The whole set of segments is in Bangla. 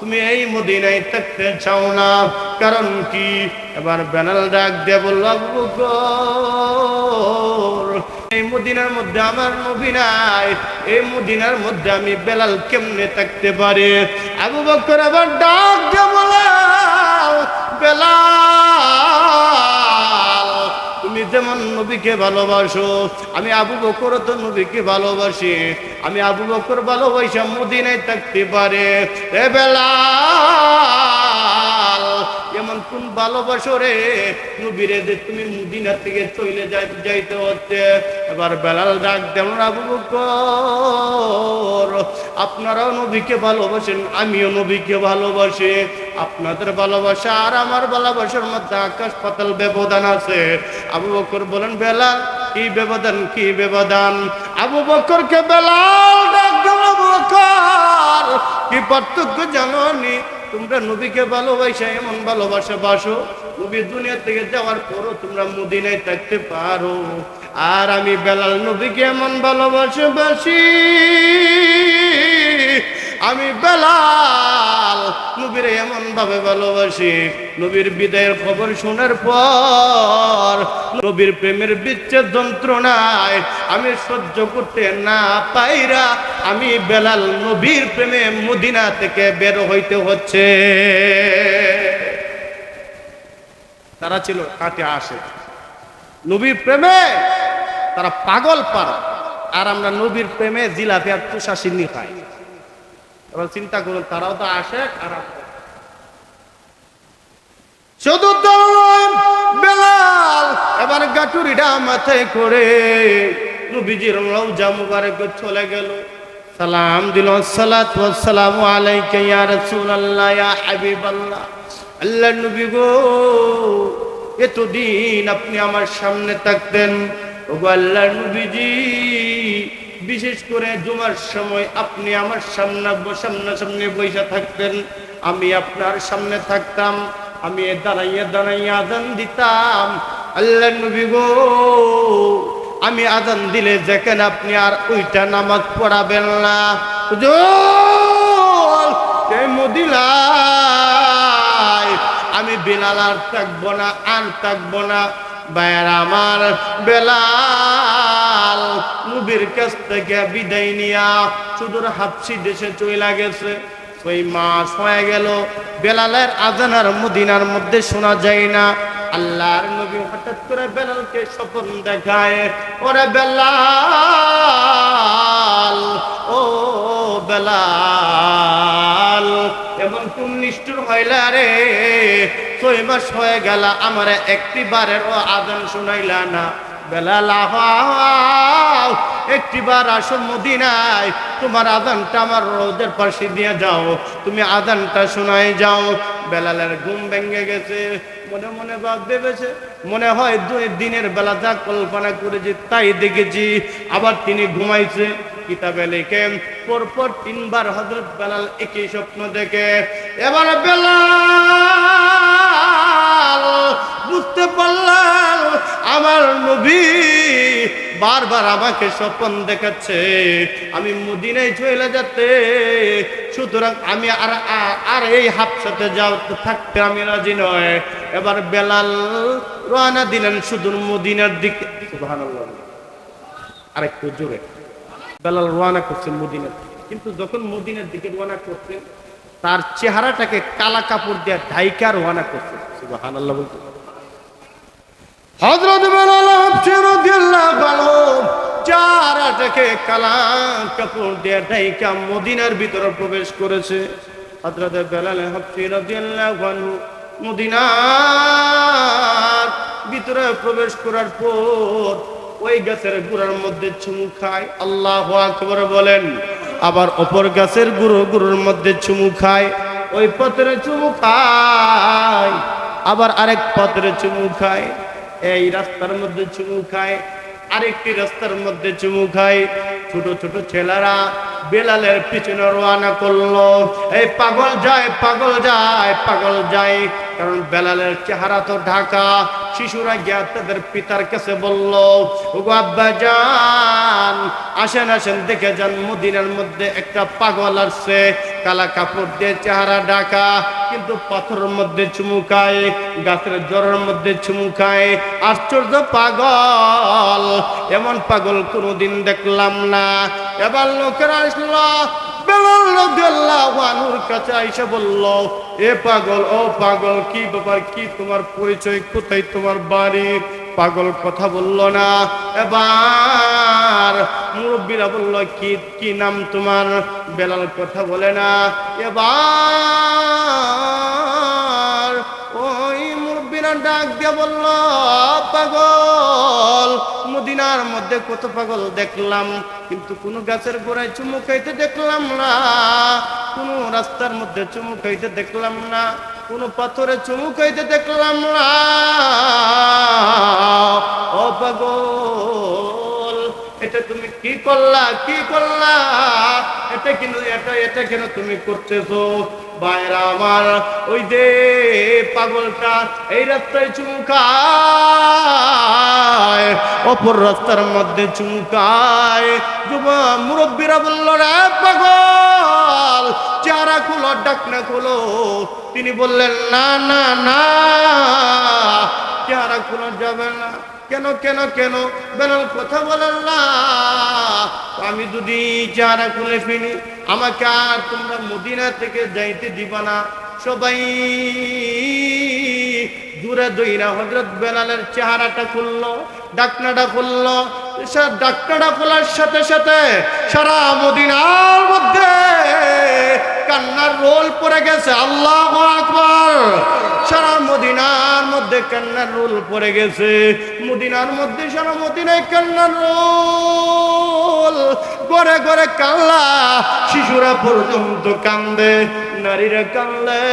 তুমি এই মদিনায় থাকতে চাও না, কারণ কি? এবার বেলাল ডাক দিয়ে বলল, আবু বকর, এই মদিনার মধ্যে আমার নবী নাই, এই মদিনার মধ্যে আমি বেলাল কেমনে থাকতে পারি? আবু বকর আবার ডাক দিয়ে বলে, বেলাল, তুমি যেমন নবীকে ভালোবাসো, আমি আবু বকর তো নবীকে ভালোবাসি, আমি আবু বকর ভালোবাসা মদিনায় থাকতে পারে। এ বেলাল, এমন কোন ভালোবাসো রে নবীরে যে তুমি মদিনা থেকে চলে যাইতে হচ্ছে? এবার বেলাল ডাক দেন, আবু বকর, আপনারাও নবীকে ভালোবাসেন, আমিও নবীকে ভালোবাসি, আপনাদের ভালোবাসা আর আমার ভালোবাসার মধ্যে আকাশ পাতাল ব্যবধান আছে। আবু বকর বলেন, বেলাল কি ব্যবধান, কি ব্যবধান? আবু বকরকে বেলাল ডাক দেন, আবু বকর, কি পার্থক্য জানো নি? তোমরা নবীকে ভালোবাসা এমন ভালোবাসা বাসো, নবী দুনিয়া থেকে যাওয়ার পরও তোমরা মদিনায় থাকতে পারো, আর আমি বেলাল নবীকে এমন ভালোবাসা বাসি, আমি বেলাল নবীর এমন ভাবে ভালোবাসি, নবীর বিদায়ের খবর শোনার পর নবীর প্রেমের বিচ্ছেদ যন্ত্রণায় আমি সহ্য করতে না পাইরা আমি বেলাল নবীর প্রেমে মদিনা থেকে বের হইতে হচ্ছে। তারা ছিল কাটে আসে নবীর প্রেমে, তারা পাগল পারা, আর আমরা নবীর প্রেমে জিলাপি আর তুষা সিন্নি খাই। এবার চিন্তা করুন, তারাও তো আসে আর শুধু তো বেলাল এবার গাটুরিটা মাথায় করে নবীজির রওজা মুবারক চলে গেল, সালাম দিল, সালাতু ওয়াসসালামু আলাইকা ইয়া রাসূলুল্লাহ ইয়া হাবিবাল্লাহ। আল্লাহর নবী গো, এতদিন আপনি আমার সামনে থাকতেন, ওগো আল্লাহর নবীজি, বিশেষ করে জুমার সময় আপনি আমার সামনে বসে থাকতেন, আমি আপনার সামনে থাকতাম, আমি দাঁড়াইয়া দাঁড়াইয়া আযান দিতাম। আল্লাহর নবী গো, আমি আযান দিলে যেখানে আপনি আর ওইটা নামাজ পড়াবেন না, হুজুর এই মদিনায় আমি বেলাল আর থাকবো না, আর থাকবো না। ভাইয়ের আমার, বেলাল নবীর কাছ থেকে বিদায় নিয়া সুদূর হাবশী দেশে চলে গেছে। 6 মাস হয়ে গেল, বেলালের আযান আর মদিনার মধ্যে শোনা যায় না। আল্লাহর নবী হঠাৎ করে বেলালকে স্বপ্ন দেখায়, ওরে বেলাল, ও বেলাল, এমন কোন নিষ্ঠুর হইলা রে, 6 মাস হয়ে গেল আমার একটি বারের ও আযান শুনাইলা না। বেলাল আহাও, একটিবার আসো মদিনায়, তোমার আযানটা আমার রোদের পাশে দিয়ে যাও, তুমি আযানটা শোনাই যাও। বেলালের ঘুম ভেঙে গেছে, মনে মনে ভাব ভেবেছে, মনে হয় দিনের বেলা যা কল্পনা করেছি তাই দেখেছি। আবার তিনি ঘুমাইছে, কিতাবে লেখেন পরপর 3 বার হযরত বেলাল একই স্বপ্ন দেখে। এবার বেলাল বুঝতে পারলাম আমার নবী বারবার আমাকে স্বপ্ন দেখাচ্ছে, আমি মদিনায় চলে যেতে, সুতরাং আমি আর এই হাবশাতে যাও থাকতে আমি রাজি নয়। এবার বেলাল রওনা দিলেন সুদূর মদিনার দিকে। সুবহানাল্লাহ, আরেকটু জোরে। বেলাল রওনা করছেন মদিনার দিকে, কিন্তু যখন মদিনার দিকে রওনা করছেন তার চেহারাটাকে কালা কাপড় দিয়ে ঢাইকা রওনা করছেন। সুবহানাল্লাহ বলতে হযরত বেলাল রাদিয়াল্লাহু আনহু চেহারাটাকে কালা কাপড় দিয়ে ঢাইকা মদিনার ভিতরে প্রবেশ করেছে। হযরত বেলাল রাদিয়াল্লাহু আনহু মদিনার ভিতরে প্রবেশ করার পর ওই গাছের গুড়ার মধ্যে চুমু খায়, আল্লাহু আকবার বলেন। আবার অপর গাছের গুড়োর মধ্যে চুমু খায়, ওই পত্রে চুমু খায়, আবার আরেক পত্রে চুমু খায়, এই রাস্তার মধ্যে চুমু খায়, আরেকটি রাস্তার মধ্যে চুমু খায়। ছোট ছোট ছেলেরা বেলালের পিছনে রওনা করলো, এই পাগল যায়, পাগল যায়, পাগল যায়, কারণ বেলালের চেহারা তো ঢাকা। শিশুরা গিয়া তাদের পিতার কাছে বলল, ওগো আব্বা জান, আসেন আসেন দেখে যান, মদিনার মধ্যে একটা পাগল আসছে, কালা কাপড় দিয়ে চেহারা ঢাকা, কিন্তু পাথরের মধ্যে চুমু খায়, গাছের জড়ের মধ্যে চুমু খায়। আশ্চর্য পাগল, এমন পাগল কোনোদিন দেখলাম না। এবার লোকেরা আসলো, বেলাল রাদিয়াল্লাহু আনহুর কাছে আইসা বলল, এ পাগল, ও পাগল, কি ব্যাপার, কি তোমার পরিচয়, কোথায় তোমার বাড়ি? পাগল কথা বলল না। এবার মুরব্বীরা বলল, কি নাম তোমার? বেলাল কথা বলে না। এবার ওই মুরব্বীরা ডাক দিয়ে বলল, পাগল, মদিনার মধ্যে কত পাগল দেখলাম, কিন্তু কোনো গাছের গোড়ায় চুমু খাইতে দেখলাম না, কোনো রাস্তার মধ্যে চুমু খাইতে দেখলাম না, কোনো পাথরে চুমু খাইতে দেখলাম না। ও পাগল, এটা তুমি কি করলা, কি করলা? এটা কেন তুমি করতেছো? ভাইরা আমার, ওই যে পাগলটা এই রাস্তায় চুমু খায়, অপর রাস্তার মধ্যে চুমু খায়। যুবা মুরব্বীরা বলল, রে পাগল, চেহারা খুলো, ডাকনা খুলো। তিনি বললেন, না না না, চেহারা খুলো যাবে না। কেন কেন কেন? বেলাল কথা বলেন না, আমি যদি চেহারা খুলে ফেলি, আমাকে আর তোমরা মদিনা থেকে যাইতে দিবা না। সবাই দূরে দইরা হযরত বেলালের চেহারাটা খুললো, ডাকনাটা খুললো। ডাকনাটা খোলার সাথে সাথে সারা মদিনার মধ্যে কান্নার রোল পড়ে গেছে। আল্লাহু আকবার! সারা মদিনার মধ্যে কান্নার রোল পড়ে গেছে। মদিনার মধ্যে সারা মদিনায় কান্নার রোল, ঘরে ঘরে কান্না, শিশুরা পর্যন্ত কান্দে, নারীরা কান্দে।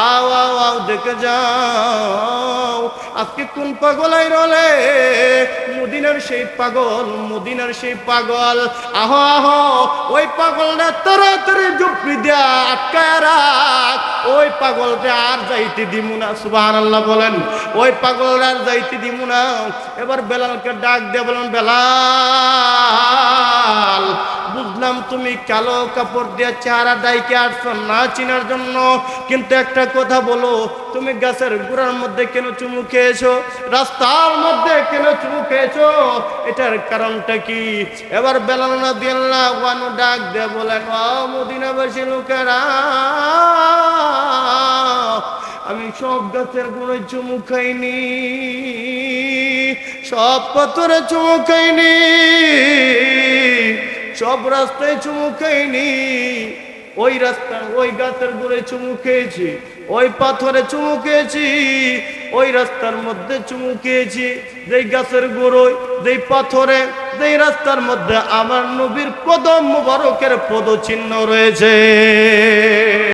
আও আও আও, দেখে যাও আজকে কোন পাগল আইরলে। মদিনার সেই পাগল, মদিনার সেই পাগল। আহো আহো, ওই পাগলটা তাড়াতাড়ি জুপি দিয়া আটকায় রাখ, ওই পাগলটা আর যাইতে দিমু না। সুবহানাল্লাহ বলেন। ওই পাগলটা আর যাইতে দিমু না। এবার বেলালকে ডাক দিয়ে বলেন, বেলাল, বুঝলাম তুমি কালো কাপড় দিয়ে চেহারা ডাইকে আসছো না চিনার জন্য, কিন্তু একটা কথা বলো, তুমি গাছের গোড়ার মধ্যে কেন চুমু খেয়েছো? রাস্তার মধ্যে কেন চুমু খেয়েছো? এটার কারণটা কি? এবার বেলাল রাদিয়াল্লাহু আনহু ডাক দিয়ে বলেন, ও মদিনাবাসী লোকেরা, আমি সব গাছের গোড়ায় চুমু খাইনি, সব পাথরে চুমু খাইনি, সব রাস্তায় চুমু খাইনি। ওই রাস্তা, ওই গাছের গোড়ায় চুমু খেয়েছি, ওই পাথরে চুমু খেয়েছি, ওই রাস্তার মধ্যে চুমু খেয়েছি, যেই গাছের গোড়ায়, যেই পাথরে, যেই রাস্তার মধ্যে আমার নবীর কদম মুবারকের পদচিহ্ন রয়েছে।